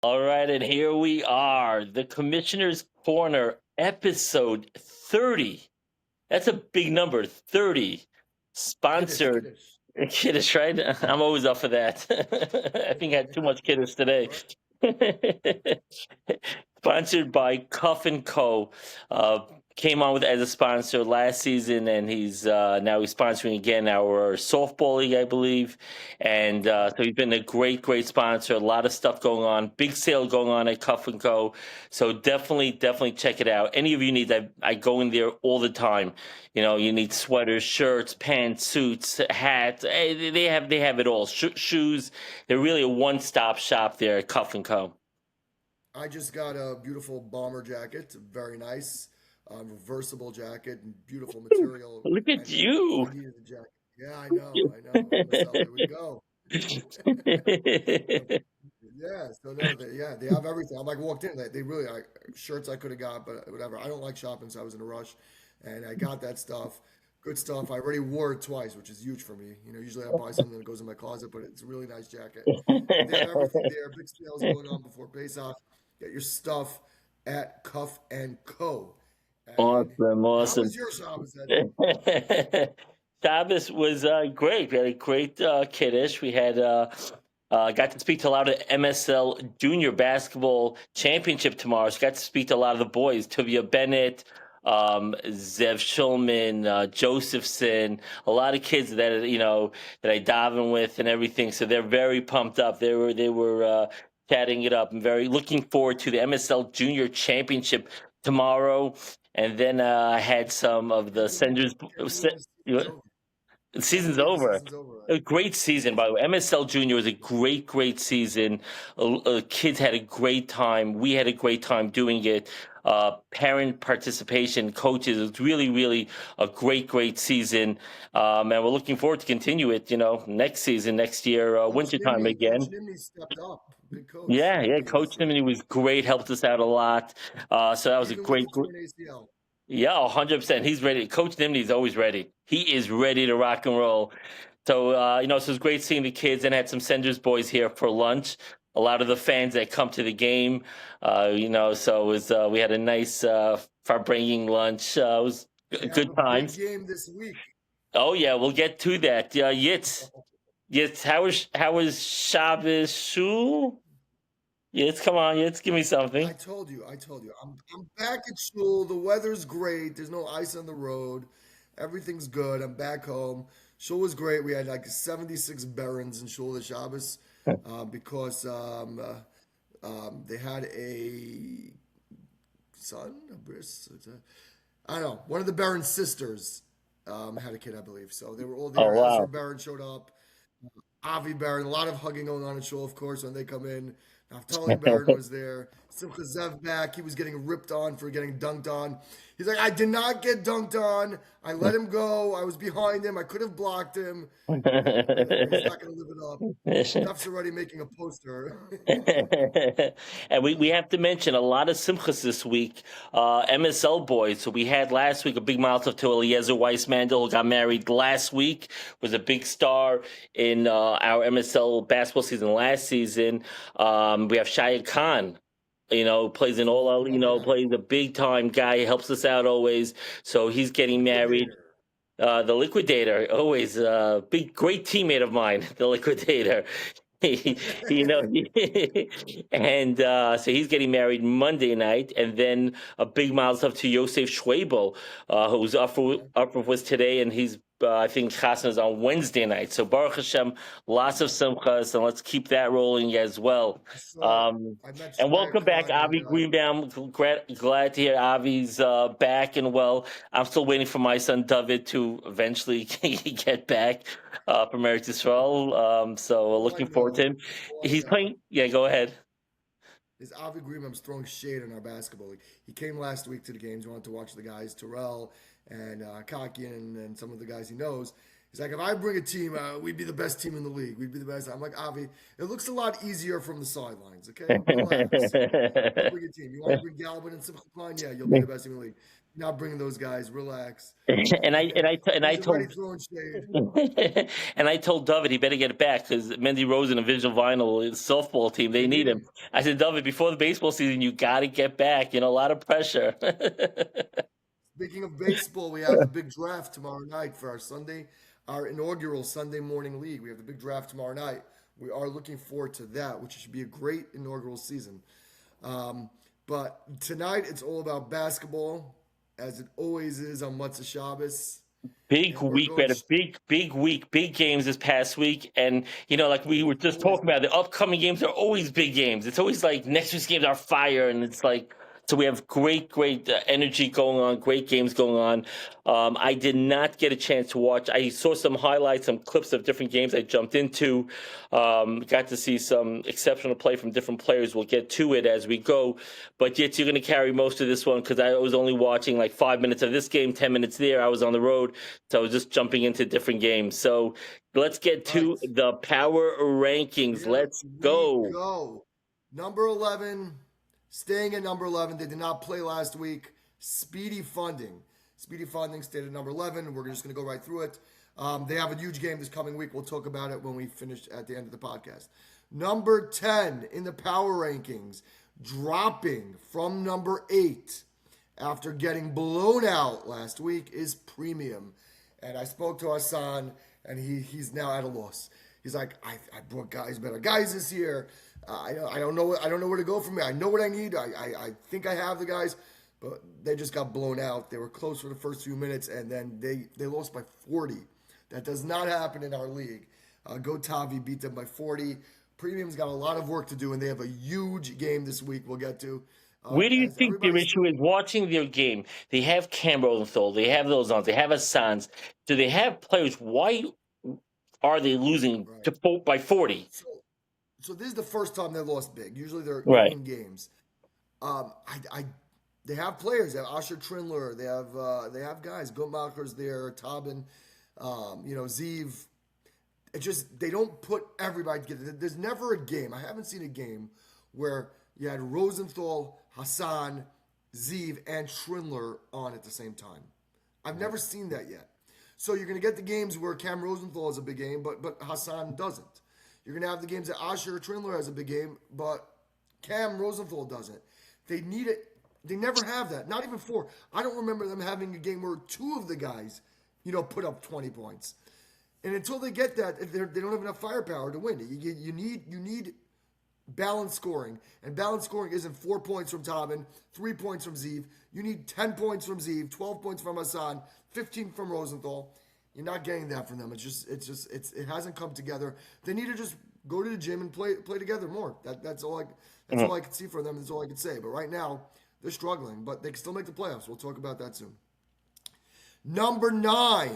All right, and here we are, the Commissioner's Corner, episode 30. That's a big number, 30. Kiddish, Sponsored. kiddish. Kiddish, right? I'm always up for that. I think I had too much kiddish today. Right. Sponsored by Cuff and Co. Uh, Came on with as a sponsor last season, and he's sponsoring again our softball league, I believe. And Yep. so he's been a great sponsor. A lot of stuff going on. Big sale going on at Cuff and Co. So definitely check it out. Any of you need, I go in there all the time. You need sweaters, shirts, pants, suits, hats. They have it all. Shoes. They're really a one-stop shop there at Cuff and Co. I just got a beautiful bomber jacket, very nice, reversible jacket, and beautiful material. Look I at need, you. I needed a jacket. Yeah, I know, I know. So there we go. Yeah, so no, they have everything. I'm like walked in, they really like shirts I could have got, but whatever. I don't like shopping, so I was in a rush, and I got that stuff. Good stuff. I already wore it twice, which is huge for me. Usually I buy something that goes in my closet, but it's a really nice jacket. But they have everything there. Big sales going on before Pesach. Get your stuff at Cuff and Co. And Awesome, how awesome. was your Shabbos, Eddie? Shabbos was great. We had a great kiddush. We had got to speak to a lot of MSL Junior Basketball Championship tomorrow. So got to speak to a lot of the boys, Tuvia Bennett, Zev Schulman, Josephson, a lot of kids that I daven with and everything. So they're very pumped up. They were chatting it up. I'm very looking forward to the MSL Junior Championship tomorrow. And then I had some of the Can't believe senders. can't believe the season's over. The Can't season's believe the over. season's over A already. great season, by the way. MSL Junior was a great season. Kids had a great time. We had a great time doing it. Parent participation, coaches. It was really a great season. And we're looking forward to continue it. Next season, next year, wintertime Coach again. Nimney stepped up. Big coach Yeah. Nimney Coach this year. Timothy was great. Helped us out a lot. So that was a Even with great. the torn ACL. Yeah, 100%. He's ready. Coach Nimney's always ready. He is ready to rock and roll. So, so it was great seeing the kids and had some Senders boys here for lunch. A lot of the fans that come to the game, so we had a nice far-bringing lunch. It was They have good a big times. game this week. Oh yeah, we'll get to that. Yitz, how was Shabbos Shul? Yitz, come on, Yitz, give me something. I told you. I'm back at school. The weather's great. There's no ice on the road. Everything's good. I'm back home. Shul was great. We had like 76 Barons in Shul the Shabbos because they had a son, a bris. I don't know. One of the Baron sisters had a kid, I believe. So they were all Oh there. Ezra wow. Baron showed up. Avi Baron, a lot of hugging going on in Shul, of course, when they come in. Naftali Baron was there. Simcha Zev back. He was getting ripped on for getting dunked on. He's like, I did not get dunked on. I let him go. I was behind him. I could have blocked him. Whatever. He's not going to live it up. Duff's already making a poster. And we have to mention a lot of simchas this week. MSL boys. So we had last week a big mouth to Eliezer Weissmandel, who got married last week, was a big star in our MSL basketball season last season. We have Shaya Khan. Plays in all our, Love that. plays a big time guy, helps us out always. So he's getting married. Liquidator. The Liquidator, always a big, great teammate of mine, the Liquidator. He- you know, and so he's getting married Monday night, and then a big miles up to Yosef Schwabel, who's up was today, and he's I think Chassan is on Wednesday night. So Baruch Hashem, lots of simchas, and let's keep that rolling as well. I saw. I met And Shia welcome back, Khan and Avi Greenbaum. Glad to hear Avi's back and well. I'm still waiting for my son David to eventually get back from Eretz Yisrael. So all I looking forward to know, him. all I He's know playing. Yeah, go ahead. is Avi Greenbaum's throwing shade on our basketball league. He came last week to the games. He wanted to watch the guys, Terrell and Kakian and some of the guys he knows. He's like, if I bring a team, we'd be the best team in the league. We'd be the best. I'm like, Avi, it looks a lot easier from the sidelines, okay? Relax. I'll bring a team. You want to bring Galvin and Simcha Klein? Yeah, you'll be the best team in the league. Not bringing those guys. Relax. And I He's already told throwing shade. and I told David he better get it back because Mendy Rose and a Vision Vinyl softball team, they They need need him. it. I said, David, before the baseball season, you got to get back. A lot of pressure. Speaking of baseball, we have the big draft tomorrow night for our inaugural Sunday morning league. We have the big draft tomorrow night. We are looking forward to that, which should be a great inaugural season. But tonight it's all about basketball, as it always is on Matzah Shabbos, Big and we're week, we going. had a big week, big games this past week, and like we were just Always talking big. about, the upcoming games are always big games. It's always like next week's games are fire, and it's like so we have great energy going on, great games going on. I did not get a chance to watch. I saw some highlights, some clips of different games I jumped into. Got to see some exceptional play from different players. We'll get to it as we go. But yet you're going to carry most of this one because I was only watching like 5 minutes of this game, 10 minutes there. I was on the road, so I was just jumping into different games. So let's get All right, to the power rankings. here Let's we go. go. Number 11, staying at number 11. They did not play last week. Speedy Funding. Speedy Funding stayed at number 11. We're just going to go right through it. They have a huge game this coming week. We'll talk about it when we finish at the end of the podcast. Number 10 in the power rankings, dropping from number 8 after getting blown out last week, is Premium. And I spoke to Hassan, and he's now at a loss. He's like, I brought better guys this year. I don't know where to go from here. I know what I need. I think I have the guys, but they just got blown out. They were close for the first few minutes, and then they lost by 40. That does not happen in our league. Go Tavi beat them by 40. Premium's got a lot of work to do, and they have a huge game this week. We'll get to. Where do you As think their everybody's issue still is watching their game? They have Cam Rosenthal, they have those on, they have Assans. Do they have players? Why are they losing right. by 40? So this is the first time they lost big. Usually they Right. win games. I they have players. They have Asher Trindler. They have guys. Guttmacher's there. Tobin. Zeev. It just they don't put everybody together. There's never a game. I haven't seen a game where you had Rosenthal, Hassan, Zeev, and Trindler on at the same time. I've never seen that yet. So you're going to get the games where Cam Rosenthal has a big game, but Hassan doesn't. You're going to have the games that Asher Trindler has a big game, but Cam Rosenthal doesn't. They need it. They never have that. Not even four. I don't remember them having a game where two of the guys, put up 20 points. And until they get that, they don't have enough firepower to win. You need balanced scoring, and balanced scoring isn't 4 points from Tobin, 3 points from Zeev. You need 10 points from Zeev, 12 points from Hassan, 15 from Rosenthal. You're not getting that from them. It hasn't come together. They need to just go to the gym and play together more. That's all I can see from them. That's all I can say. But right now they're struggling, but they can still make the playoffs. We'll talk about that soon. Number 9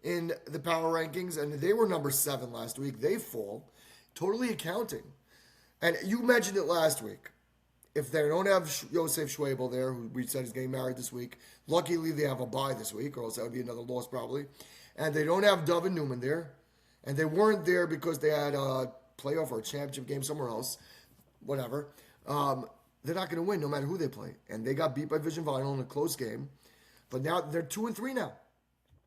in the power rankings, and they were number 7 last week. They fall. Totally accounting. And you mentioned it last week. If they don't have Yosef Schwabel there, who we said is getting married this week, luckily they have a bye this week, or else that would be another loss probably. And they don't have Dovin Newman there. And they weren't there because they had a playoff or a championship game somewhere else. Whatever. They're not going to win no matter who they play. And they got beat by Vision Vinyl in a close game. But now they're 2-3 now.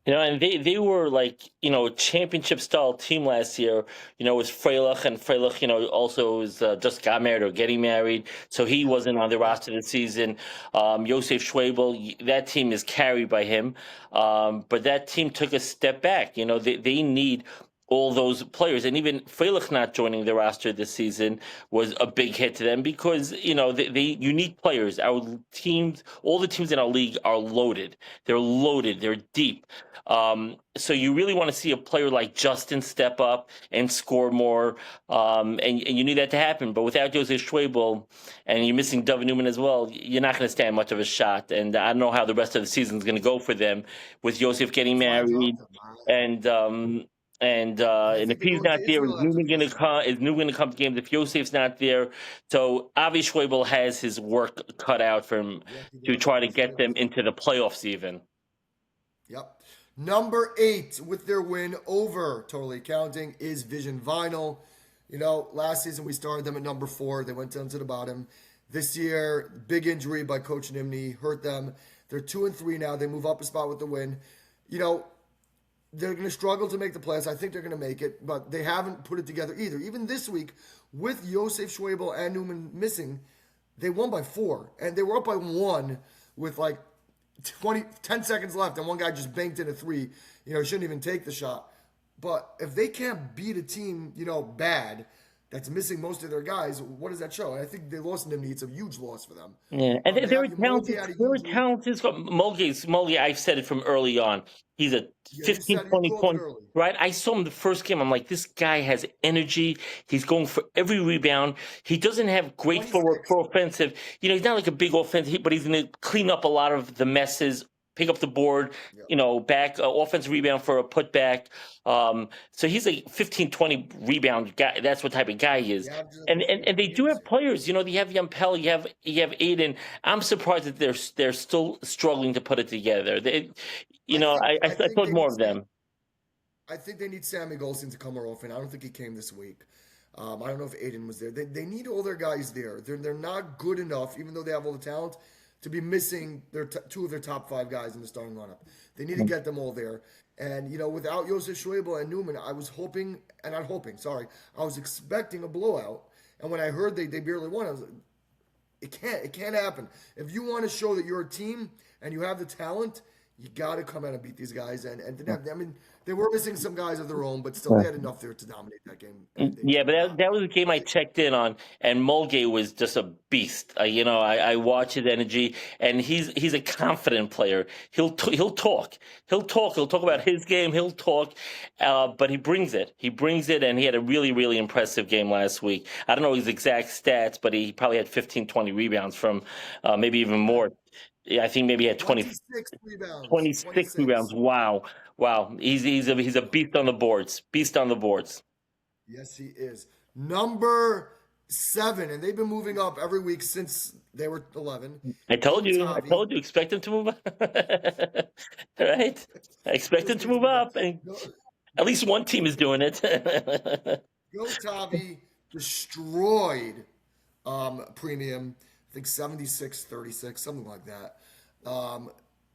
And they were like, a championship style team last year. It was Freilich, and Freilich, also was just got married or getting married, so he wasn't on the roster this season. Yosef Schwabel, that team is carried by him, but that team took a step back. They need all those players, and even Freilich not joining the roster this season was a big hit to them because they you need players. Our teams, all the teams in our league are loaded. They're loaded. They're deep. So you really want to see a player like Justin step up and score more, and you need that to happen. But without Joseph Schwabel, and you're missing Dovin Newman as well, you're not going to stand much of a shot. And I don't know how the rest of the season is going to go for them with Joseph getting That's why I married dropped them. and. And I And if think they're he's going not to there, Israel after this. Is Newman going to come to games if Yosef's not there? So Avi Schwabel has his work cut out for him You have to to get try to those get them players. into the playoffs even. Yep. Number 8 with their win over Totally Counting is Vision Vinyl. Last season we started them at number 4. They went down to the bottom. This year, big injury by Coach Nimney hurt them. They're 2-3 now. They move up a spot with the win. You know, they're going to struggle to make the playoffs. I think they're going to make it, but they haven't put it together either. Even this week, with Josef Schwebel and Newman missing, they won by 4, and they were up by 1 with like 10 seconds left, and one guy just banked in a 3. You know, he shouldn't even take the shot. But if they can't beat a team, bad, that's missing most of their guys, what does that show? And I think they lost Nimny. It's a huge loss for them. Yeah, and they're a Mulkey talented. had a They're a huge week. talented squad. Mulkey. I've said it from early on. He's a Yeah, you 15, said you 20 called it point. early. Right. I saw him the first game. I'm like, this guy has energy. He's going for every rebound. He doesn't have great footwork 26. for offensive. He's not like a big offensive, but he's going to clean up a lot of the messes. Pick up the board, Yeah. back offensive rebound for a putback. So he's a 15, 20 rebound guy. That's what type of guy he is. He averages And like and, 15 and they a do game this have year. players. You have Yampel, you have Aiden. I'm surprised that they're still struggling to put it together. I think I I think thought they more need of them. I think they need Sammy Golson to come more often. I don't think he came this week. I don't know if Aiden was there. They need all their guys there. They're not good enough, even though they have all the talent, to be missing two of their top 5 guys in the starting lineup. They need to get them all there. And without Josef Schwebel and Newman, I was hoping, and not hoping, sorry, I was expecting a blowout. And when I heard they barely won, I was like, it can't happen. If you want to show that you're a team and you have the talent, you got to come out and beat these guys. And I mean, they were missing some guys of their own, but still, they had enough there to dominate that game, and they Yeah, but did not. that was a game I checked in on, and Mulgay was just a beast. I watch his energy, and he's a confident player. He'll talk. He'll talk. He'll talk about Yeah, his game. He'll talk, but he brings it. He brings it, and he had a really, really impressive game last week. I don't know his exact stats, but he probably had 15, 20 rebounds from maybe even yeah. more. Yeah, I think maybe he had 26 rebounds, 26 rebounds. 26. Wow. Wow. He's a Yep. beast on the boards. Beast on the boards. Yes, he is. Number 7, and they've been moving up every week since they were 11. I Go told you. I Tavi. told you. Expect him to move up. Right? I expect him Always to needs to move move up. up, and Go, at least one team is doing it. Go Tavi destroyed Premium. I think 76-36, something like that. Um,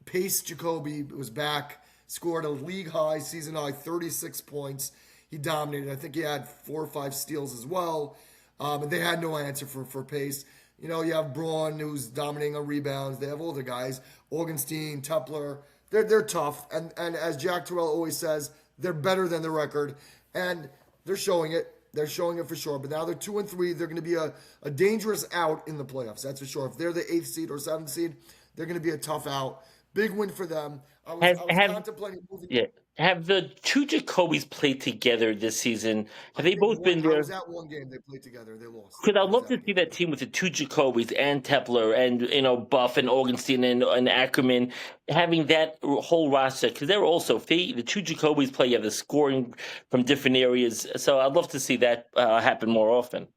Pace Jacoby was back, scored a league high, season high, 36 points. He dominated. I think he had 4 or 5 steals as well. And they had no answer for Pace. You have Braun, who's dominating on rebounds. They have older guys, Augenstein, Tepler. They're tough. And as Jack Terrell always says, they're better than the record. And they're showing it. They're showing it for sure. But now they're 2-3. They're going to be a dangerous out in the playoffs. That's for sure. If they're the 8th seed or 7th seed, they're going to be a tough out. Big win for them. I was Has I was have contemplating moving. Yeah. Have the two Jacobys played together this season? Have I they think both been I was there? at one game they played together. They lost. Because I I'd was love at to a see game. that team with the two Jacobys and Tepler and Buff and Augenstein and Ackerman having that whole roster. Because they're also, if the two Jacobys play, you have the scoring from different areas. So I'd love to see that happen more often.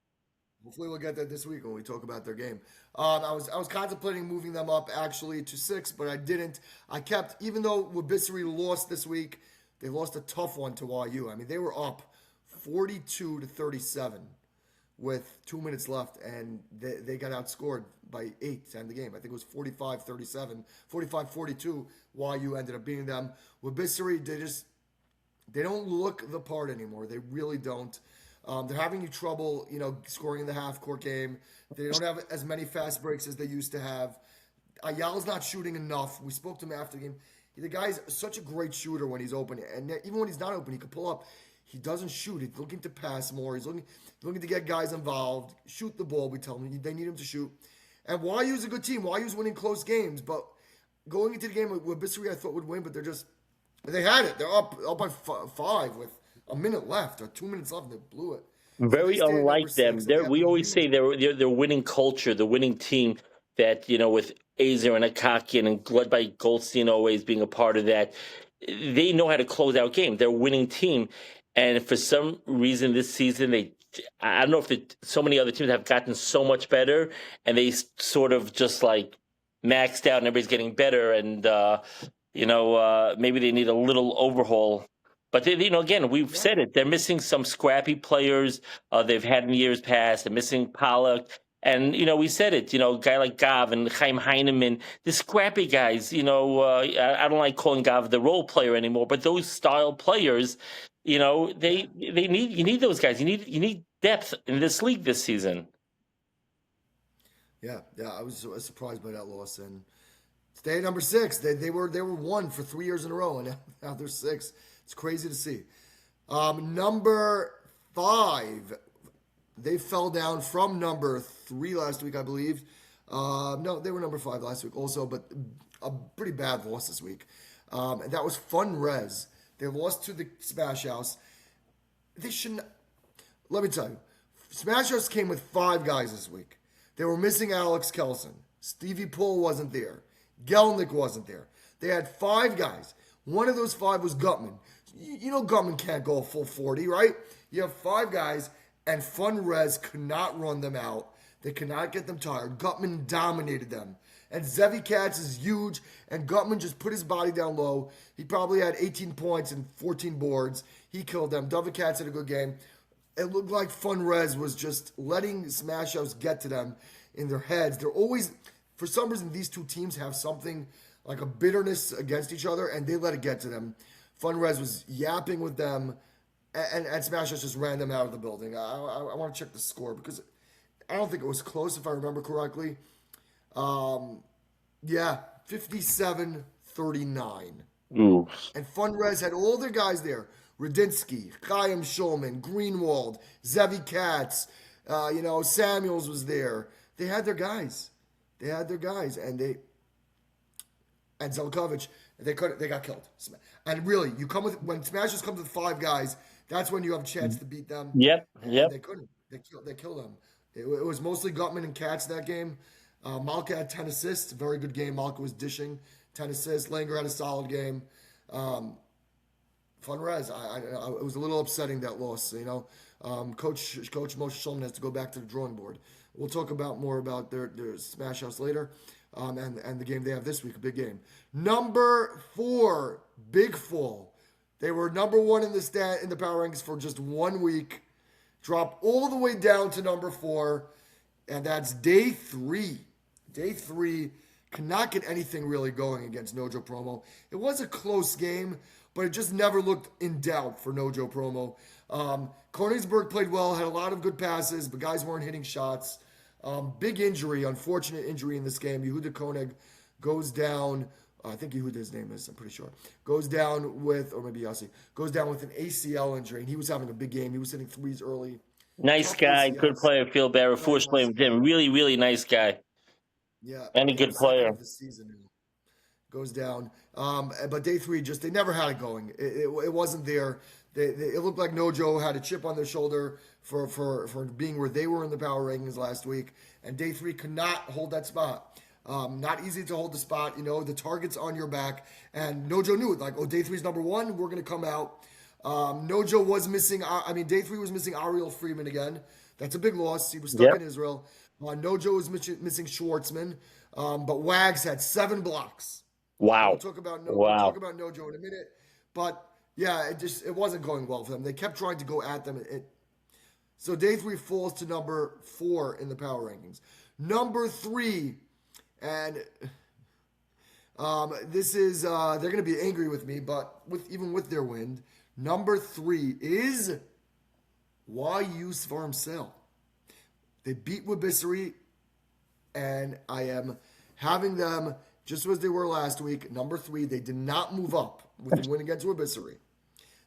Hopefully, we'll get that this week when we talk about their game. I was contemplating moving them up actually to 6, but I didn't. I kept, even though Wabissery lost this week, they lost a tough one to YU. I mean, they were up 42-37 with 2 minutes left, and they got outscored by 8 to end the game. I think it was 45-37, 45-42. YU ended up beating them. Wabissery, they don't look the part anymore. They really don't. They're having trouble, scoring in the half-court game. They don't have as many fast breaks as they used to have. Ayala's not shooting enough. We spoke to him after the game. The guy's such a great shooter when he's open, and even when he's not open, he can pull up. He doesn't shoot. He's looking to pass more. He's looking to get guys involved, shoot the ball. We tell him they need him to shoot. And YU's a good team. YU's winning close games, but going into the game with Bissery, I thought would win, but they had it. They're up by 5 with a minute left or 2 minutes left, and they blew it. So they Very stay at number unlike them. 6, and they have We a always huge. say they're winning culture, the winning team that, with Azer and Akakian and led by Goldstein always being a part of that. They know how to close out games. They're a winning team. And for some reason this season, I don't know if so many other teams have gotten so much better and they sort of just like maxed out and everybody's getting better. And, maybe they need a little overhaul. But again, we've Yeah. said it. They're missing some scrappy players they've had in years past. They're missing Pollock. And we said it. A guy like Gav and Chaim Heineman, the scrappy guys. I don't like calling Gav the role player anymore, but those style players, Yeah, they need you need those guys. You need depth in this league this season. yeah. I was surprised by that loss, and stay at number six. They were one for 3 years in a row, and now they're six. It's crazy to see. Number five, they fell down from number three last week, I believe. No, they were number five last week also, but a pretty bad loss this week. And that was Fun Res. They lost to the Smash House. They shouldn't. Let me tell you, Smash House came with five guys this week. They were missing Alex Kelson. Stevie Poole wasn't there. Gelnick wasn't there. They had five guys. One of those five was Gutman. You know Gutman can't go a full 40, right? You have five guys, and Fun Res could not run them out. They could not get them tired. Gutman dominated them. And Zevi Katz is huge, and Gutman just put his body down low. He probably had 18 points and 14 boards. He killed them. David Katz had a good game. It looked like Fun Res was just letting Smash House get to them in their heads. They're always, for some reason, these two teams have something like a bitterness against each other, and they let it get to them. Fun Res was yapping with them, and Smash House just ran them out of the building. I want to check the score because I don't think it was close if I remember correctly. Yeah, 57-39. Ooh. And Fun Res had all their guys there. Radinsky, Chaim Shulman, Greenwald, Zevi Katz, Samuels was there. They had their guys. And Zelkovich, they got killed. And really, when Smashers comes with five guys, that's when you have a chance to beat them. Yep. And Yep. they couldn't. They killed them. It was mostly Gutman and Katz that game. Malka had 10 assists, very good game. Malka was dishing 10 assists. Langer had a solid game. Fun Res, it was a little upsetting that loss. Coach Moshe Shulman has to go back to the drawing board. We'll talk more about their Smash House later, and the game they have this week, a big game. Number four, Big Fall. They were number one in the power rankings for just 1 week, dropped all the way down to number four, and that's day three. Day three cannot get anything really going against Nojo Promo. It was a close game, but it just never looked in doubt for Nojo Promo. Königsberg played well, had a lot of good passes, but guys weren't hitting shots. Big injury, unfortunate injury in this game. Yehuda Koenig goes down. I think Yehuda, his name is, I'm pretty sure. Goes down with, or maybe Yossi, goes down with an ACL injury, and he was having a big game. He was hitting threes early. Nice Tough guy, good ACLs. player. Feel better. Very Foolish nice playing with guy. him. Really, really nice guy. Yeah, And a you know, good second player. of the season now. Goes down. But day three, just they never had it going. It wasn't there. It looked like Nojo had a chip on their shoulder for being where they were in the power rankings last week. And day three could not hold that spot. Not easy to hold the spot. The target's on your back. And Nojo knew it. Like, day three's number one. We're going to come out. Nojo was missing. Day three was missing Ariel Freeman again. That's a big loss. He was stuck in Yep. Israel. Nojo was missing Schwartzman. But Wags had 7 blocks. We'll Wow. talk about Wow. Nojo in a minute, but yeah, it wasn't going well for them. They kept trying to go at them. So day three falls to number 4 in the power rankings. Number 3, and this is they're going to be angry with me, but even with their win, number 3 is YU Svarm Cell. They beat Wabissery, and I am having them just as they were last week. Number 3, they did not move up with the win against Wabissery.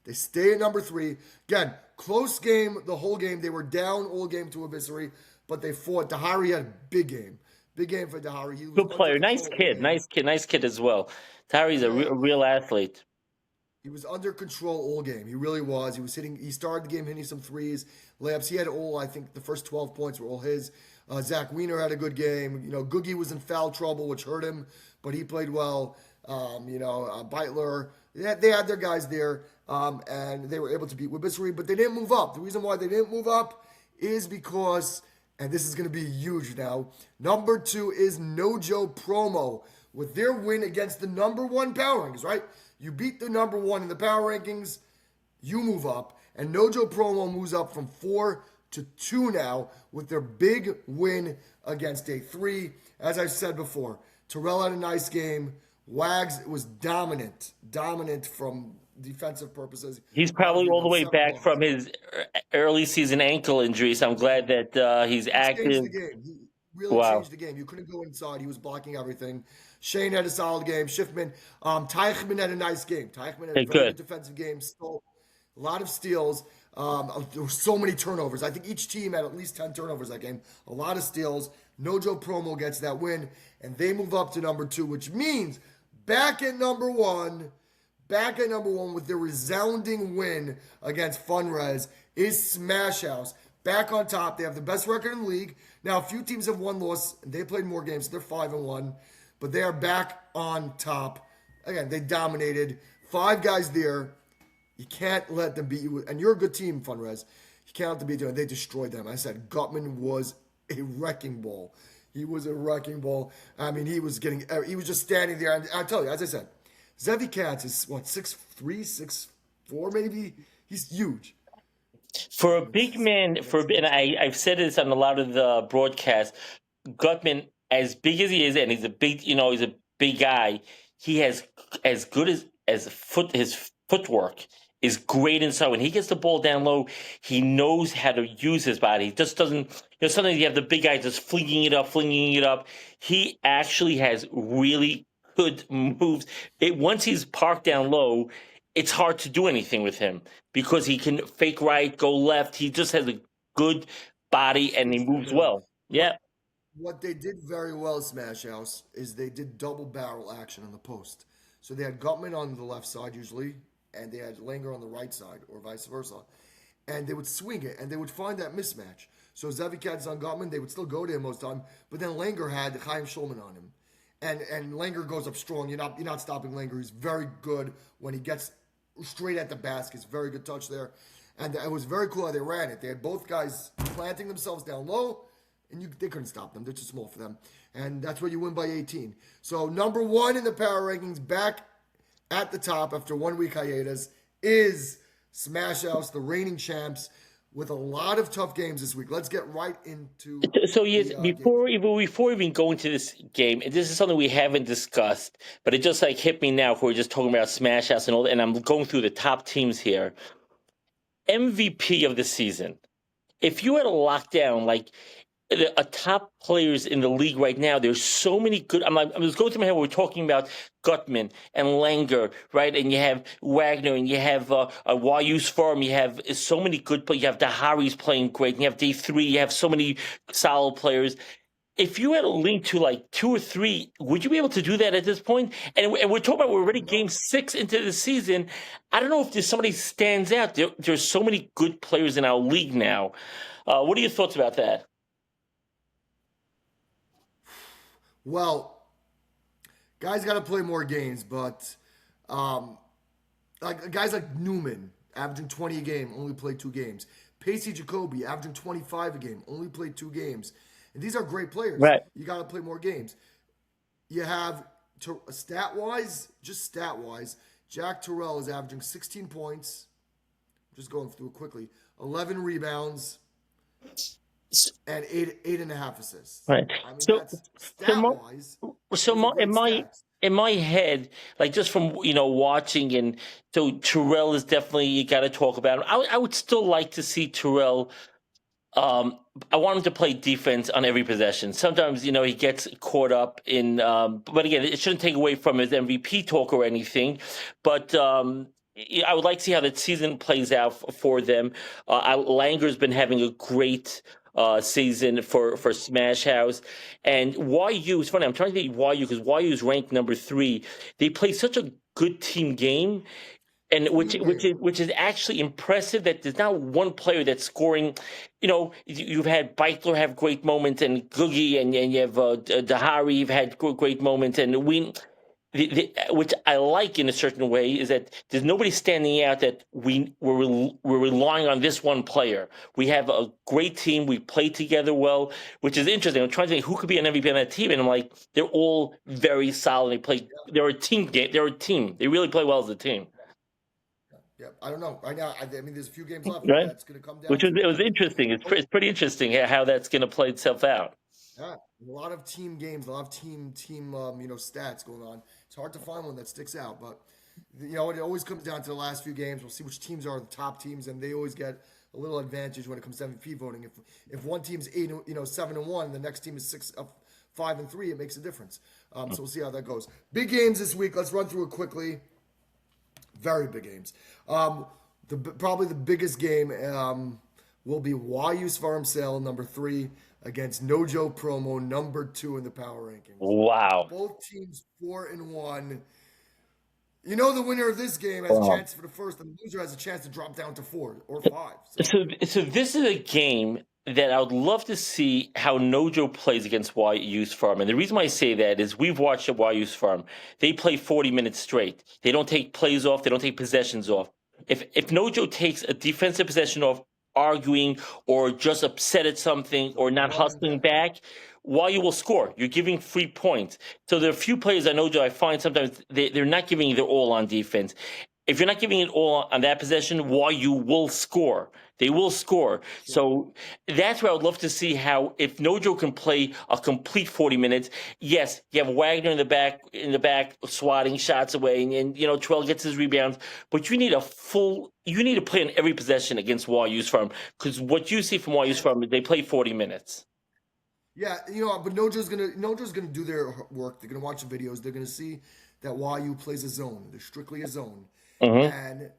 They stay at number 3. Again, close game the whole game. They were down all game to Wabissery, but they fought. Dahari had a big game. Big game for Dahari. He was Good under player. control Nice all kid. game. Nice kid. Nice kid as well. Tari's a Yeah, real athlete. he was under control all game. He really was. He started the game hitting some threes, layups. He had I think the first 12 points were all his. Zach Wiener had a good game. Googie was in foul trouble, which hurt him, but he played well. Beitler, they had their guys there, and they were able to beat Wabissery, but they didn't move up. The reason why they didn't move up is because, and this is going to be huge now, number 2 is Nojo Promo with their win against the number 1 power rankings, right? You beat the number 1 in the power rankings, you move up, and Nojo Promo moves up from 4 to 2 now with their big win against day 3. As I've said before, Terrell had a nice game. Wags was dominant from defensive purposes. He's Reminds probably me of all the way himself, back but from his early season ankle injury, so I'm glad that he's he changed the active. game. He really Wow. changed the game. You couldn't go inside. He was blocking everything. Shane had a solid game. Schiffman, Teichman had a nice game. Teichman had a Okay, very good. good defensive game. Stole a lot of steals. There were so many turnovers. I think each team had at least 10 turnovers that game. A lot of steals. Nojo Promo gets that win, and they move up to number 2, which means back at number 1, with their resounding win against Funres is Smash House. Back on top. They have the best record in the league. Now, a few teams have one loss, and they played more games. So they're 5-1, but they are back on top. Again, they dominated. 5 guys there. You can't let them beat you. And you're a good team, Funres. You can't let them beat you. And they destroyed them. I said Gutman was a wrecking ball. He was a wrecking ball. I mean, he was just standing there. And I tell you, as I said, Zevi Katz is, what, 6'3", 6'4", maybe? He's huge. For a big man, and I've said this on a lot of the broadcasts, Gutman, as big as he is, and he's a big guy. He has as good as his footwork is great inside. When he gets the ball down low, he knows how to use his body. He just doesn't. Sometimes you have the big guy just flinging it up. He actually has really good moves. Once he's parked down low, it's hard to do anything with him because he can fake right, go left. He just has a good body and he Good moves stability. well. What Yeah. what they did very well, Smash House, is they did double barrel action on the post. So they had Gutman on the left side usually, and they had Langer on the right side, or vice versa. And they would swing it, and they would find that mismatch. So Zevi Katz on Gutman, they would still go to him most of the time, but then Langer had Chaim Schulman on him. And Langer goes up strong. You're not stopping Langer. He's very good when he gets straight at the basket. It's very good touch there. And it was very cool how they ran it. They had both guys planting themselves down low, and they couldn't stop them. They're too small for them. And that's where you win by 18. So number 1 in the power rankings, back at the top after 1 week hiatus, is Smash House, the reigning champs, with a lot of tough games this week. Let's get right into So yes, the games. before we even go into this game, and this is something we haven't discussed, but it just like hit me now. We're just talking about Smash House and all, and I'm going through the top teams here. MVP of the season. If you had a lockdown like a top players in the league right now. There's so many good. I'm just going through my head. We're talking about Gutman and Langer, right? And you have Wagner, and you have YU's Farm. You have so many good players. You have Dahari's playing great. And you have D3. You have so many solid players. If you had to link to like 2 or 3, would you be able to do that at this point? And we're talking about we're already No, game 6 into the season. I don't know if there's somebody stands out. There's so many good players in our league now. What are your thoughts about that? well, guys got to play more games, but um, like guys like Newman, averaging 20 a game, only played 2 games. Pacey Jacoby, averaging 25 a game, only played 2 games. And these are great players. Right. You got to play more games. You have stat wise, Jack Terrell is averaging 16 points. Just going through it quickly. 11 rebounds and eight and a half assists. Right. I mean, So, that's so, stat my, wise. so Those are my, great stats. in my head, like just from watching, and so Terrell is definitely you got to talk about him. I would still like to see Terrell. I want him to play defense on every possession. Sometimes, he gets caught up in, but again, it shouldn't take away from his MVP talk or anything. But I would like to see how that season plays out for them. Langer's been having a great season for Smash House, and YU. It's funny. I'm trying to think YU because YU is ranked number 3. They play such a good team game, and which Team which game. is which is actually impressive that there's not one player that's scoring. You've had Beitler have great moments, and Googie, and you have Dahari. You've had great moments, and which I like in a certain way is that there's nobody standing out that we're relying on this one player. We have a great team. We play together well, which is interesting. I'm trying to think who could be an MVP on that team, and I'm like, they're all very solid. They play. They're a team game. They're a team. They really play well as a team. Yeah, I don't know. Right now, I mean, there's a few games left. right? That's going to come down Which was to it was that. interesting. Oh, It's pretty interesting how that's going to play itself out. yeah, a lot of team games, a lot of team stats going on. It's hard to find one that sticks out, but it always comes down to the last few games. We'll see which teams are the top teams, and they always get a little advantage when it comes to MVP voting. If one team's 7-1, and the next team is 5-3, it makes a difference. So we'll see how that goes. Big games this week. Let's run through it quickly. Very big games. Probably the biggest game will be YU's Farm Sale #3 against Nojo Promo #2 in the power rankings. Wow. Both teams 4-1. The winner of this game has a Wow. chance for the first, and the loser has a chance to drop down to 4 or 5. So this is a game that I would love to see how Nojo plays against YU's Farm. And the reason why I say that is we've watched at YU's Farm. They play 40 minutes straight. They don't take plays off. They don't take possessions off. If Nojo takes a defensive possession off, arguing or just upset at something or not One and hustling done. back, you will score. You're giving free points. So there are a few players I know, Joe, I find sometimes they're not giving their all on defense. If you're not giving it all on that possession, you will score. They will score. Sure. So that's where I would love to see how if Nojo can play a complete 40 minutes. Yes, you have Wagner in the back swatting shots away, and Terrell gets his rebounds. But you need to play on every possession against YU's Farm, because what you see from YU's Farm is they play 40 minutes. Yeah, but Nojo's gonna do their work. They're gonna watch the videos. They're gonna see that YU plays a zone. They're strictly a zone, Mm-hmm. and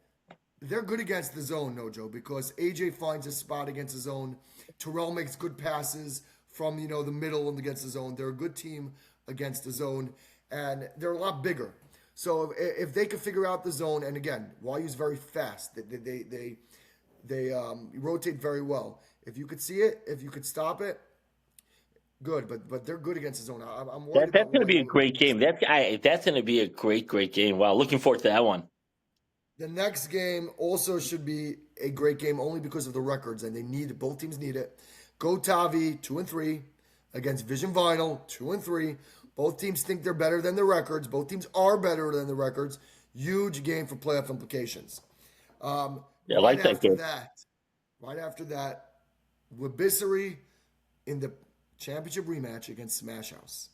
they're good against the zone, Nojo, because AJ finds a spot against the zone. Terrell makes good passes from the middle and against the zone. They're a good team against the zone, and they're a lot bigger. So if they could figure out the zone, and again, YU's very fast. They rotate very well. If you could see it, if you could stop it, good. But they're good against the zone. I'm worried That's about going to be a YU great against game. the zone. That's going to be a great game. Wow, looking forward to that one. The next game also should be a great game only because of the records, and both teams need it. Go Tavi 2-3 against Vision Vinyl 2-3. Both teams think they're better than the records. Both teams are better than the records. Huge game for playoff implications. Yeah, I like that game. Right after that, Wabissery in the championship rematch against Smash House.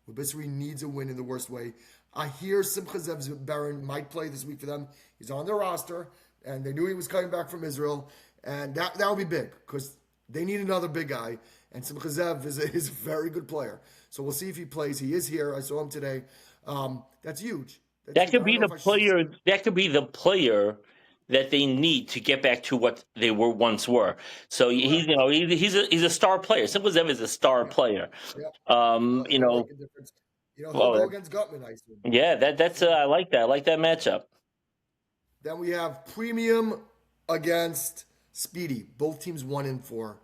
Wabissery needs a win in the worst way. I hear Simcha Zev Baron might play this week for them. He's on their roster, and they knew he was coming back from Israel, and that would be big because they need another big guy, and Simcha Zev is a very good player. So we'll see if he plays. He is here. I saw him today. That's huge. That I could don't be know the if I should. player. That could be the player that they need to get back to what they once were. So Correct. he's a star player. Simple Zev is a star Yeah. player. Yeah. Um, you He'll make know, a difference. He'll go well, against Gutman, I assume. yeah, that's I like that. I like that matchup. Then we have Premium against Speedy. Both teams 1-4.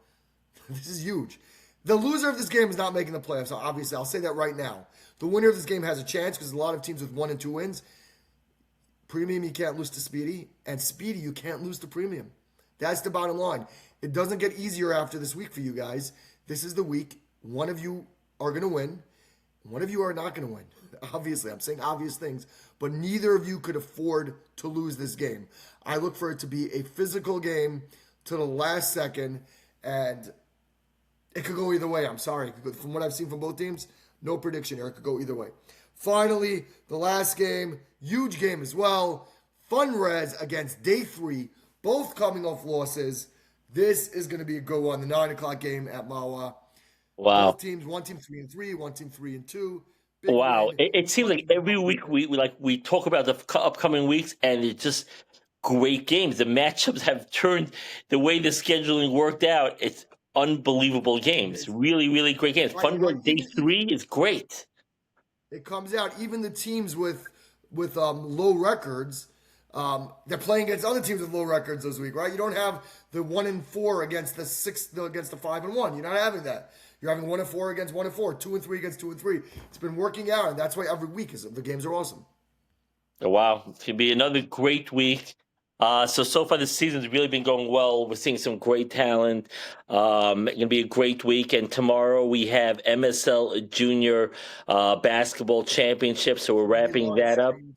This is huge. The loser of this game is not making the playoffs. So obviously, I'll say that right now. The winner of this game has a chance because a lot of teams with 1 and 2 wins. Premium, you can't lose to Speedy, and Speedy, you can't lose to Premium. That's the bottom line. It doesn't get easier after this week for you guys. This is the week. One of you are going to win. One of you are not going to win. Obviously, I'm saying obvious things, but neither of you could afford to lose this game. I look for it to be a physical game to the last second, and it could go either way. I'm sorry. From what I've seen from both teams, no prediction here. It could go either way. Finally, the last game, huge game as well. Fun Res against Day 3, both coming off losses. This is going to be a good one. The 9 o'clock game at Mawa. Wow. Both teams, one team 3-3, one team 3-2. Big Wow, win. it seems One like team every week we talk about the upcoming weeks, and it's just great games. The matchups have turned the way the scheduling worked out. It's unbelievable It games, is. really great games. Right, Fun right. Run Day 3 is great. It comes out. Even the teams with low records, they're playing against other teams with low records this week, right? You don't have the 1-4 against against the 5-1. You're not having that. You're having 1-4 against 1-4, 2-3 against 2-3. It's been working out, and that's why every week the games are awesome. Oh, wow, it's gonna be another great week. So far this season's really been going well. We're seeing some great talent. It's gonna be a great week. And tomorrow we have MSL Junior Basketball Championship. So we're Be wrapping live that up. streamed.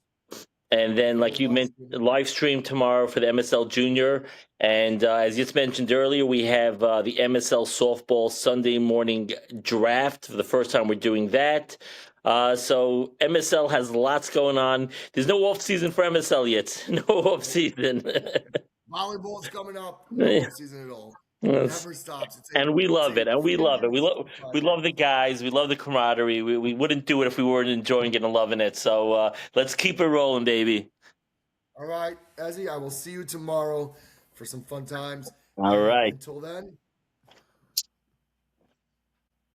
And then, Yeah, like we'll you live mentioned, stream it. live stream tomorrow for the MSL Junior. And as you mentioned earlier, we have the MSL softball Sunday morning draft for the first time we're doing that. So MSL has lots going on. There's no off season for MSL yet. No off Nope, season. nope. Volleyball's coming up. No off season at all. Yes. Never stops. And we It's love a it, and we love it. We love 365 we day. love the guys. We love the camaraderie. We wouldn't do it if we weren't enjoying it and loving it. So let's keep it rolling, baby. All right, Ezzy, I will see you tomorrow for some fun times. All And right. until then,